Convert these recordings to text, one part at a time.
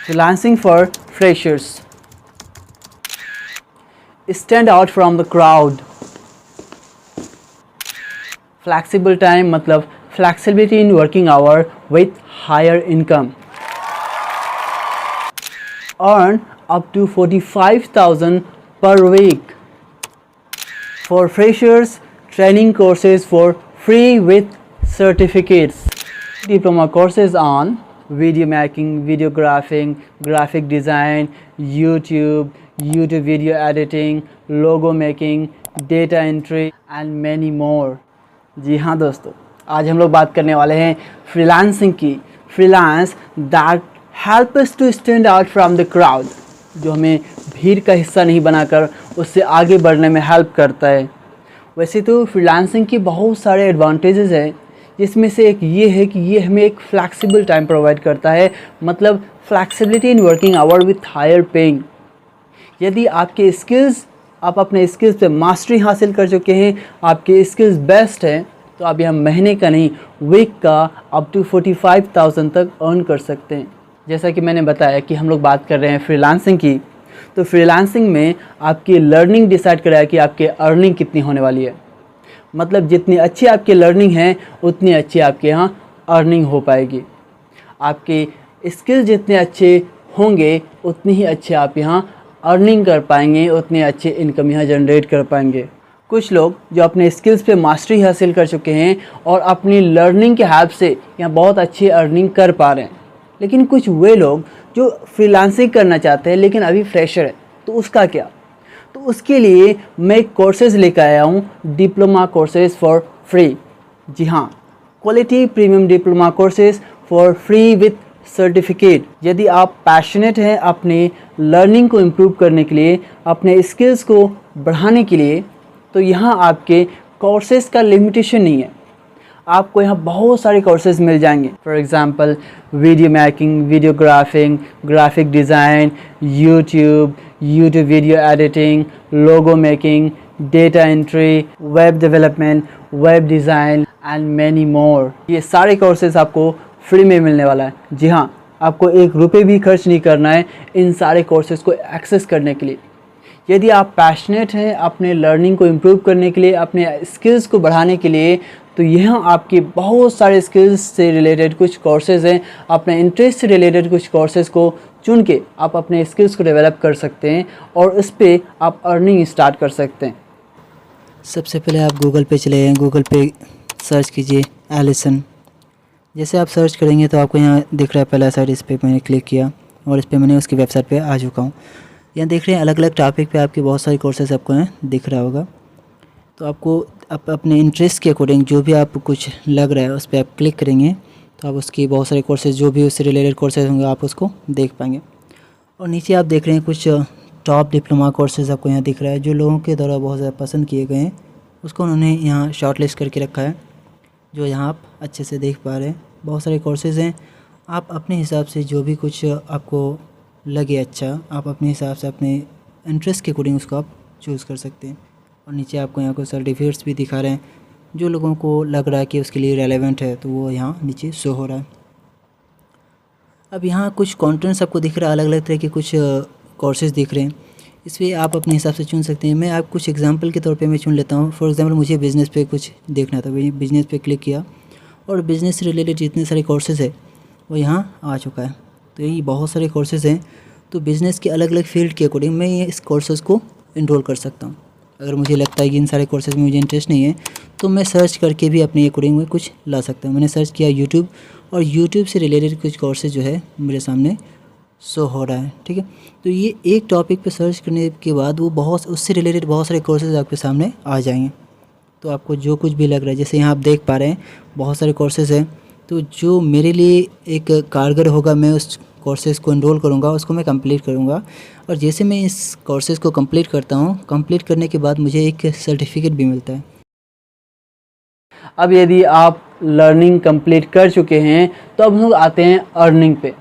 Freelancing for freshers. Stand out from the crowd. Flexible time मतलब flexibility in working hour with higher income. Earn up to 45,000 per week. For freshers, training courses for free with certificates. Diploma courses on video making, videographing, graphic design, YouTube video editing, logo making, data entry and many more. जी हाँ दोस्तों, आज हम लोग बात करने वाले हैं फ्रीलांसिंग की. Freelance that help us to stand out from the crowd, जो हमें भीड़ का हिस्सा नहीं बनाकर उससे आगे बढ़ने में हेल्प करता है. वैसे तो फ्रीलांसिंग की बहुत सारे एडवांटेजेस हैं, जिसमें से एक ये है कि ये हमें एक फ्लैक्सिबल टाइम प्रोवाइड करता है, मतलब flexibility in working hour with higher paying. यदि आपके स्किल्स, आप अपने स्किल्स पे मास्टरी हासिल कर चुके हैं, आपके स्किल्स बेस्ट हैं, तो आप यहाँ महीने का नहीं वीक का अप टू 45,000 तक अर्न कर सकते हैं. जैसा कि मैंने बताया कि हम लोग बात कर रहे हैं फ्रीलांसिंग की, तो फ्रीलांसिंग में आपकी लर्निंग डिसाइड कराया कि आपके अर्निंग कितनी होने वाली है. मतलब जितनी अच्छी आपकी लर्निंग है उतनी अच्छी आपके यहाँ अर्निंग हो पाएगी. आपके स्किल्स जितने अच्छे होंगे उतनी ही अच्छे आप यहाँ अर्निंग कर पाएंगे, उतने अच्छे इनकम यहाँ जनरेट कर पाएंगे. कुछ लोग जो अपने स्किल्स पे मास्टरी हासिल कर चुके हैं और अपनी लर्निंग के हेल्प से यहाँ बहुत अच्छी अर्निंग कर पा रहे हैं. लेकिन कुछ वे लोग जो फ्रीलांसिंग करना चाहते हैं लेकिन अभी फ्रेशर है, तो उसका क्या? तो उसके लिए मैं कोर्सेज़ लेकर आया हूँ, डिप्लोमा कोर्सेज़ फॉर फ्री. जी हाँ, quality premium diploma courses for free with certificate. यदि आप पैशनेट हैं अपने लर्निंग को इम्प्रूव करने के लिए, अपने स्किल्स को बढ़ाने के लिए, तो यहाँ आपके कोर्सेज़ का लिमिटेशन नहीं है. आपको यहाँ बहुत सारे कोर्सेज मिल जाएंगे. For example video making, videographing, graphic design, YouTube video editing, logo making, data entry, web development, web design and many more. ये सारे कोर्सेज आपको फ्री में मिलने वाला है. जी हाँ, आपको एक रुपये भी खर्च नहीं करना है इन सारे कोर्सेज़ को एक्सेस करने के लिए. यदि आप पैशनेट हैं अपने लर्निंग को इम्प्रूव करने के लिए, अपने स्किल्स को बढ़ाने के लिए, तो यहाँ आपके बहुत सारे स्किल्स से रिलेटेड कुछ कोर्सेज़ हैं. अपने इंटरेस्ट से रिलेटेड कुछ कोर्सेज़ को चुन के आप अपने स्किल्स को डेवलप कर सकते हैं और उस पर आप अर्निंग स्टार्ट कर सकते हैं. सबसे पहले आप गूगल पे चले जाएँ. गूगल पे सर्च कीजिए एलिसन. जैसे आप सर्च करेंगे तो आपको यहाँ दिख रहा है पहला साइट, इस पर मैंने क्लिक किया और इस पर मैंने उसकी वेबसाइट पे आ चुका हूँ. यहाँ देख रहे हैं अलग अलग टॉपिक पे आपके बहुत सारे कोर्सेज आपको यहाँ दिख रहा होगा. तो आपको अपने इंटरेस्ट के अकॉर्डिंग जो भी आपको कुछ लग रहा है उस पर आप क्लिक करेंगे तो आप उसकी बहुत सारे कोर्सेज जो भी उससे रिलेटेड कोर्सेज होंगे आप उसको देख पाएंगे. और नीचे आप देख रहे हैं कुछ टॉप डिप्लोमा कोर्सेज आपको यहाँ दिख रहा है, जो लोगों के द्वारा बहुत ज़्यादा पसंद किए गए हैं. उसको उन्होंने यहाँ शॉर्ट लिस्ट करके रखा है, जो यहाँ आप अच्छे से देख पा रहे हैं. बहुत सारे कोर्सेज़ हैं. आप अपने हिसाब से जो भी कुछ आपको लगे अच्छा, आप अपने हिसाब से अपने इंटरेस्ट के अकॉर्डिंग उसको आप चूज़ कर सकते हैं. और नीचे आपको यहाँ कुछ सर्टिफिकेट्स भी दिखा रहे हैं, जो लोगों को लग रहा है कि उसके लिए रेलेवेंट है, तो वो यहाँ नीचे शो हो रहा है. अब यहाँ कुछ कंटेंट्स आपको दिख रहा है, अलग अलग तरह के कुछ कोर्सेज़ दिख रहे हैं. इसमें आप अपने हिसाब से चुन सकते हैं. मैं आप कुछ एग्जांपल के तौर पे मैं चुन लेता हूँ. फॉर एग्जांपल मुझे बिज़नेस पे कुछ देखना था, बिज़नेस पे क्लिक किया और बिज़नेस से रिलेटेड जितने सारे कोर्सेज़ है वो यहाँ आ चुका है. तो ये बहुत सारे कोर्सेज़ हैं. तो बिज़नेस के अलग अलग फील्ड के अकॉर्डिंग मैं ये इस कोर्सेज़ को इनरोल कर सकता हूँ. अगर मुझे लगता है कि इन सारे कोर्सेज़ में मुझे इंटरेस्ट नहीं है तो मैं सर्च करके भी अपने अकॉर्डिंग में कुछ ला सकता हूँ. मैंने सर्च किया यूट्यूब, और यूट्यूब से रिलेटेड कुछ कोर्सेज़ जो है मेरे सामने शो हो रहा है. ठीक है, तो ये एक टॉपिक पे सर्च करने के बाद वो बहुत उससे रिलेटेड बहुत सारे कोर्सेज़ आपके सामने आ जाएंगे. तो आपको जो कुछ भी लग रहा है, जैसे यहाँ आप देख पा रहे हैं बहुत सारे कोर्सेज़ हैं, तो जो मेरे लिए एक कारगर होगा मैं उस कोर्सेज़ को एनरोल करूँगा, उसको मैं कंप्लीट करूँगा. और जैसे मैं इस कोर्सेज़ को कंप्लीट करता हूँ, कंप्लीट करने के बाद मुझे एक सर्टिफिकेट भी मिलता है. अब यदि आप लर्निंग कंप्लीट कर चुके हैं तो अब हम लोग आते हैं अर्निंग पे.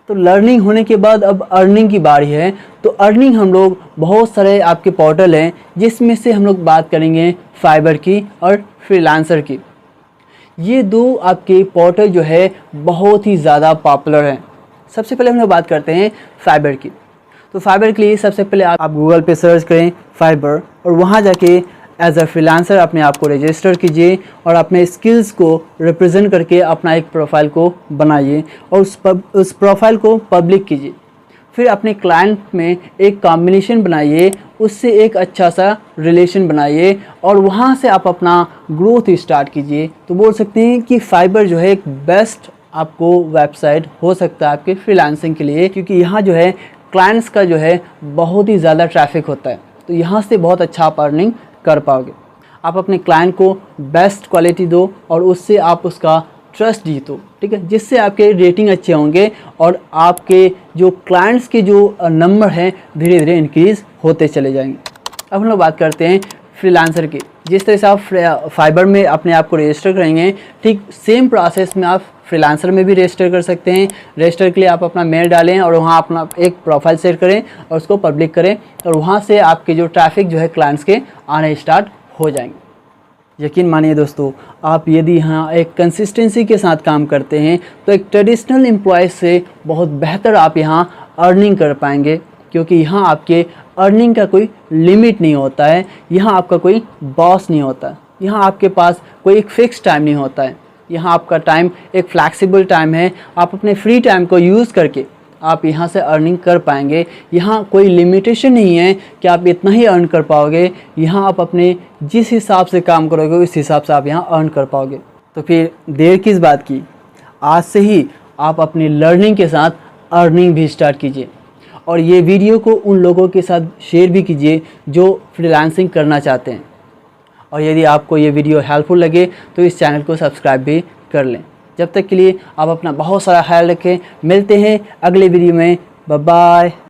तो लर्निंग होने के बाद अब अर्निंग की बारी है. तो अर्निंग हम लोग बहुत सारे आपके पोर्टल हैं, जिसमें से हम लोग बात करेंगे फाइबर की और फ्रीलांसर की. ये दो आपके पोर्टल जो है बहुत ही ज़्यादा पॉपुलर हैं. सबसे पहले हम लोग बात करते हैं फाइबर की। तो फाइबर के लिए सबसे पहले आप गूगल पे सर्च करें फाइबर, और वहाँ जाके एज अ फ्रीलांसर अपने आप को रजिस्टर कीजिए और अपने स्किल्स को रिप्रेजेंट करके अपना एक प्रोफाइल को बनाइए और उस प्रोफाइल को पब्लिक कीजिए। फिर अपने क्लाइंट में एक कॉम्बिनेशन बनाइए, उससे एक अच्छा सा रिलेशन बनाइए और वहाँ से आप अपना ग्रोथ स्टार्ट कीजिए। तो बोल सकते हैं कि फाइबर जो है एक बेस्ट आपको वेबसाइट हो सकता है आपके फ्रीलांसिंग के लिए, क्योंकि यहाँ जो है क्लाइंट्स का जो है बहुत ही ज़्यादा ट्रैफिक होता है। तो यहाँ से बहुत अच्छा आप अर्निंग कर पाओगे। आप अपने क्लाइंट को बेस्ट क्वालिटी दो और उससे आप उसका ट्रस्ट जीतो, ठीक है, जिससे आपके रेटिंग अच्छे होंगे और आपके जो क्लाइंट्स के जो नंबर हैं धीरे धीरे इंक्रीज़ होते चले जाएंगे। अब हम लोग बात करते हैं फ्रीलांसर की। जिस तरह से आप फाइबर में अपने आप को रजिस्टर करेंगे, ठीक सेम प्रोसेस में आप फ्रीलांसर में भी रजिस्टर कर सकते हैं। रजिस्टर के लिए आप अपना मेल डालें और वहाँ अपना एक प्रोफाइल सेट करें और उसको पब्लिक करें, और वहाँ से आपके जो ट्रैफिक जो है क्लाइंट्स के आने स्टार्ट हो जाएंगे। यकीन मानिए दोस्तों, आप यदि यहाँ एक कंसिस्टेंसी के साथ काम करते हैं तो एक ट्रेडिशनल एम्प्लॉय से बहुत बेहतर आप यहाँ अर्निंग कर पाएंगे, क्योंकि यहाँ आपके अर्निंग का कोई लिमिट नहीं होता है। यहाँ आपका कोई बॉस नहीं होता, यहाँ आपके पास कोई एक फिक्स टाइम नहीं होता है। यहाँ आपका टाइम एक फ्लैक्सिबल टाइम है। आप अपने फ्री टाइम को यूज़ करके आप यहाँ से अर्निंग कर पाएंगे। यहाँ कोई लिमिटेशन नहीं है कि आप इतना ही अर्न कर पाओगे। यहाँ आप अपने जिस हिसाब से काम करोगे उस हिसाब से आप यहाँ अर्न कर पाओगे। तो फिर देर किस बात की, आज से ही आप अपनी लर्निंग के साथ अर्निंग भी स्टार्ट कीजिए और ये वीडियो को उन लोगों के साथ शेयर भी कीजिए जो फ्रीलांसिंग करना चाहते हैं। और यदि आपको ये वीडियो हेल्पफुल लगे तो इस चैनल को सब्सक्राइब भी कर लें। जब तक के लिए आप अपना बहुत सारा ख्याल रखें। मिलते हैं अगले वीडियो में। Bye bye.